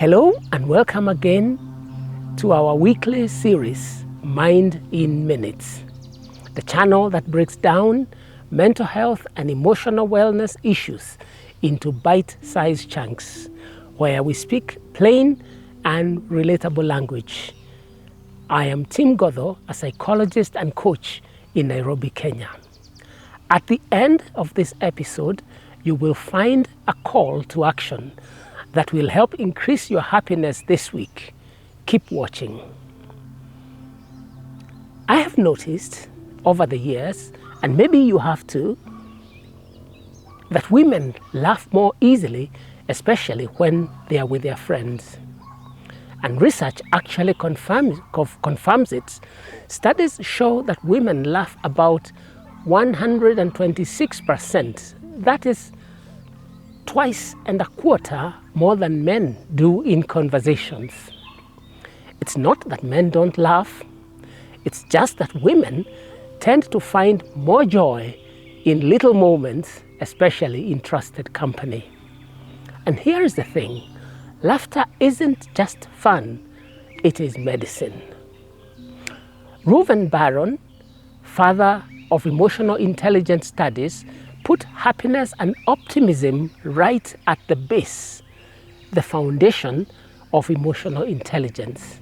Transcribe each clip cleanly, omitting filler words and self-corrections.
Hello and welcome again to our weekly series, Mind in Minutes, the channel that breaks down mental health and emotional wellness issues into bite-sized chunks, where we speak plain and relatable language. I am Tim Godho, a psychologist and coach in Nairobi, Kenya. At the end of this episode, you will find a call to action that will help increase your happiness this week. Keep watching. I have noticed over the years, and maybe you have too, that women laugh more easily, especially when they are with their friends. And research actually confirms it. Studies show that women laugh about 126%. That is twice and a quarter more than men do in conversations. It's not that men don't laugh, it's just that women tend to find more joy in little moments, especially in trusted company. And here is the thing, laughter isn't just fun, it is medicine. Reuven Barron, father of emotional intelligence studies, put happiness and optimism right at the base, the foundation of emotional intelligence.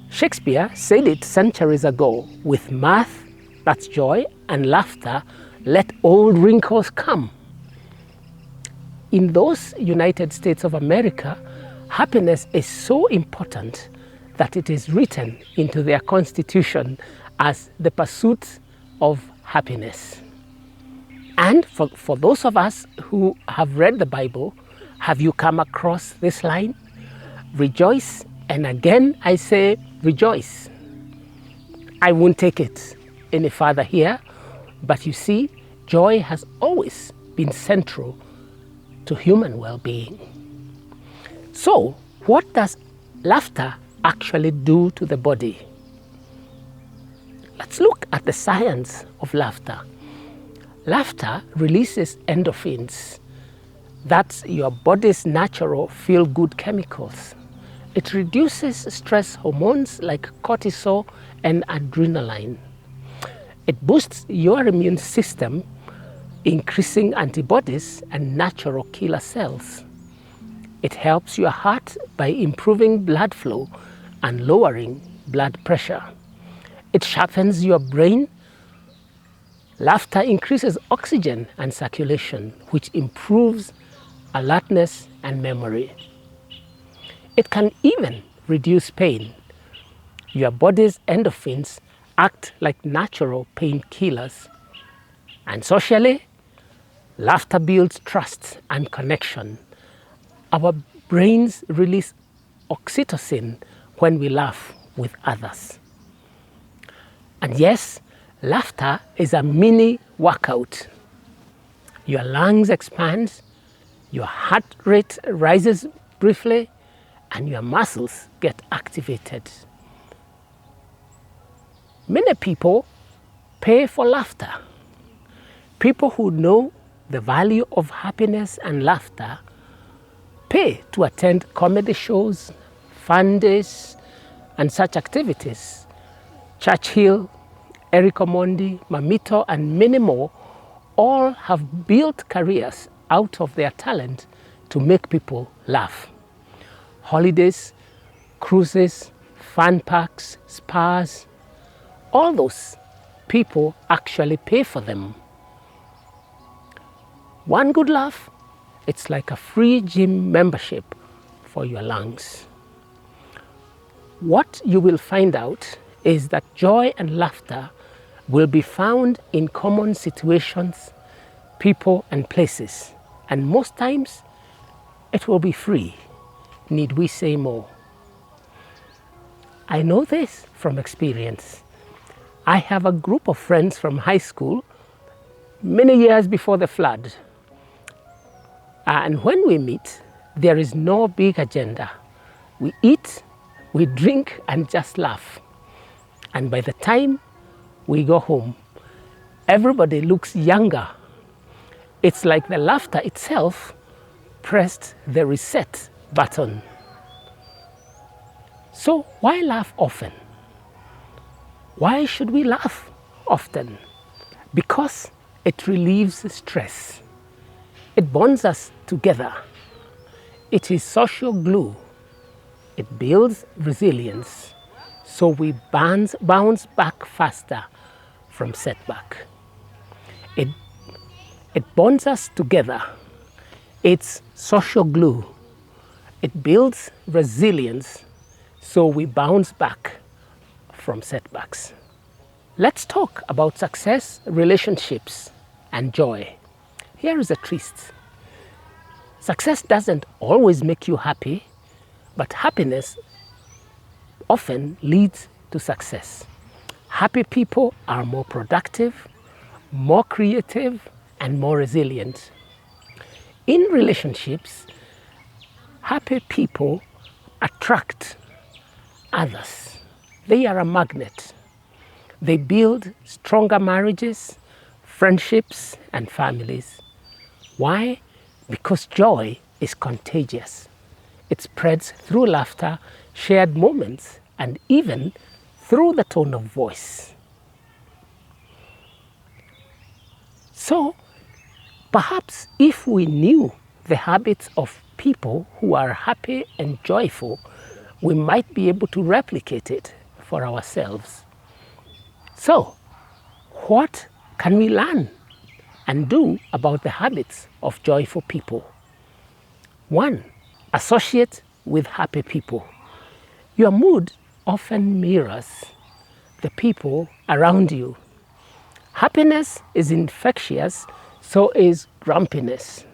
Shakespeare said it centuries ago, with mirth, that's joy, and laughter, let old wrinkles come. In those United States of America, happiness is so important that it is written into their constitution as the pursuit of happiness. And for those of us who have read the Bible, have you come across this line? Rejoice, and again I say rejoice. I won't take it any further here, but you see, joy has always been central to human well-being. So, what does laughter actually do to the body? Let's look at the science of laughter. Laughter releases endorphins. That's your body's natural feel-good chemicals. It reduces stress hormones like cortisol and adrenaline. It boosts your immune system, increasing antibodies and natural killer cells. It helps your heart by improving blood flow and lowering blood pressure. It sharpens your brain. Laughter increases oxygen and circulation, which improves alertness and memory. It can even reduce pain. Your body's endorphins act like natural painkillers. And socially, laughter builds trust and connection. Our brains release oxytocin when we laugh with others. And yes, laughter is a mini workout. Your lungs expand, your heart rate rises briefly, and your muscles get activated. Many people pay for laughter. People who know the value of happiness and laughter pay to attend comedy shows, fun days, and such activities. Churchill, Eric Omondi, Mamito, and many more all have built careers out of their talent to make people laugh. Holidays, cruises, fun parks, spas, all those people actually pay for them. One good laugh, it's like a free gym membership for your lungs. What you will find out is that joy and laughter will be found in common situations, people and places, and most times it will be free. Need we say more? I know this from experience. I have a group of friends from high school many years before the flood. And when we meet, there is no big agenda. We eat, we drink, and just laugh. And by the time we go home, everybody looks younger. It's like the laughter itself pressed the reset button. So why laugh often? Why should we laugh often? Because it relieves stress. It bonds us together. It is social glue. It builds resilience, so we bounce back faster from setback. It bonds us together. It's social glue. It builds resilience, so we bounce back from setbacks. Let's talk about success, relationships, and joy. Here is a twist. Success doesn't always make you happy, but happiness often leads to success. Happy people are more productive, more creative, and more resilient. In relationships, happy people attract others. They are a magnet. They build stronger marriages, friendships, and families. Why? Because joy is contagious. It spreads through laughter, shared moments, and even through the tone of voice. So, perhaps if we knew the habits of people who are happy and joyful, we might be able to replicate it for ourselves. So, what can we learn and do about the habits of joyful people? 1. Associate with happy people. Your mood often mirrors the people around you. Happiness is infectious, so is grumpiness.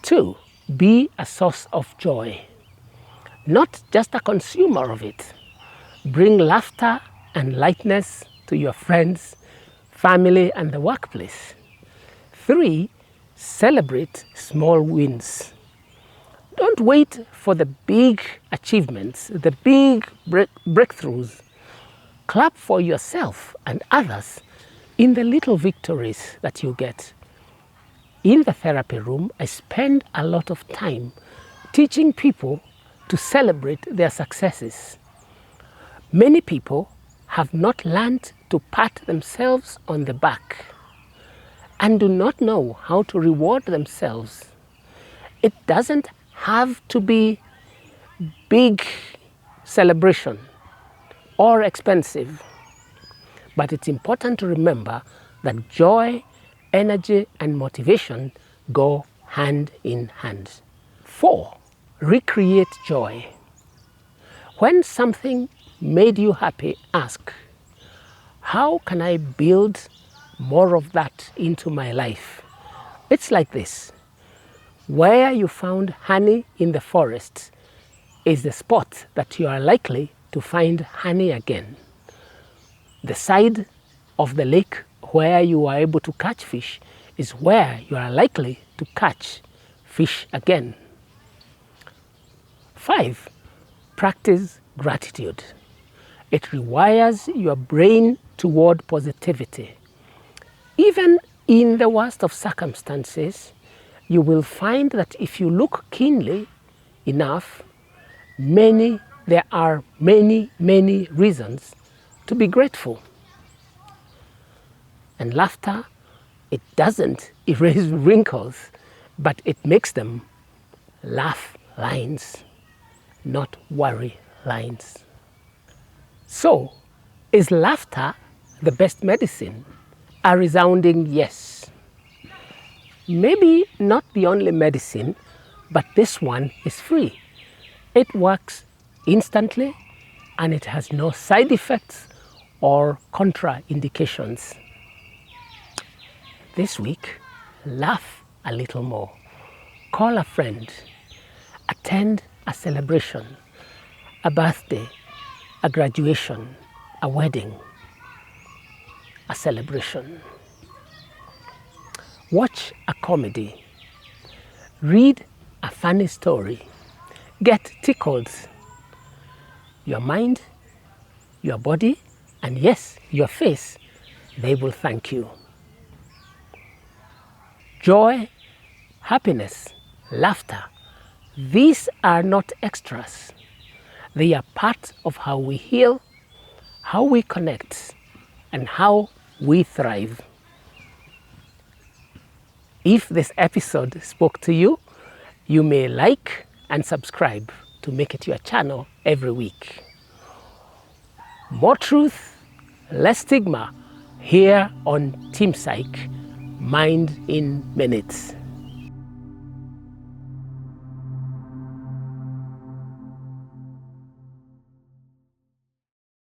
2. Be a source of joy, not just a consumer of it. Bring laughter and lightness to your friends, family, and the workplace. 3. Celebrate small wins. Don't wait for the big achievements, the big breakthroughs. Clap for yourself and others in the little victories that you get. In the therapy room, I spend a lot of time teaching people to celebrate their successes. Many people have not learned to pat themselves on the back and do not know how to reward themselves. It doesn't have to be big celebration or expensive, but it's important to remember that joy, energy, and motivation go hand in hand. 4. Recreate joy. When something made you happy, ask, how can I build more of that into my life? It's like this. Where you found honey in the forest is the spot that you are likely to find honey again. The side of the lake where you are able to catch fish is where you are likely to catch fish again. 5. Practice gratitude. It rewires your brain toward positivity. Even in the worst of circumstances, you will find that if you look keenly enough, there are many reasons to be grateful. And laughter, it doesn't erase wrinkles, but it makes them laugh lines, not worry lines. So, is laughter the best medicine? A resounding yes. Maybe not the only medicine, but this one is free. It works instantly and it has no side effects or contraindications. This week, laugh a little more. Call a friend. Attend a celebration, a birthday, a graduation, a wedding, a celebration. Watch a comedy. Read a funny story. Get tickled. Your mind, your body, and yes, your face, they will thank you. Joy, happiness, laughter These are not extras. They are part of how we heal, how we connect, and how we thrive. If this episode spoke to you, you may like and subscribe to make it your channel every week. More truth, less stigma, here on TimPsych, Mind in Minutes.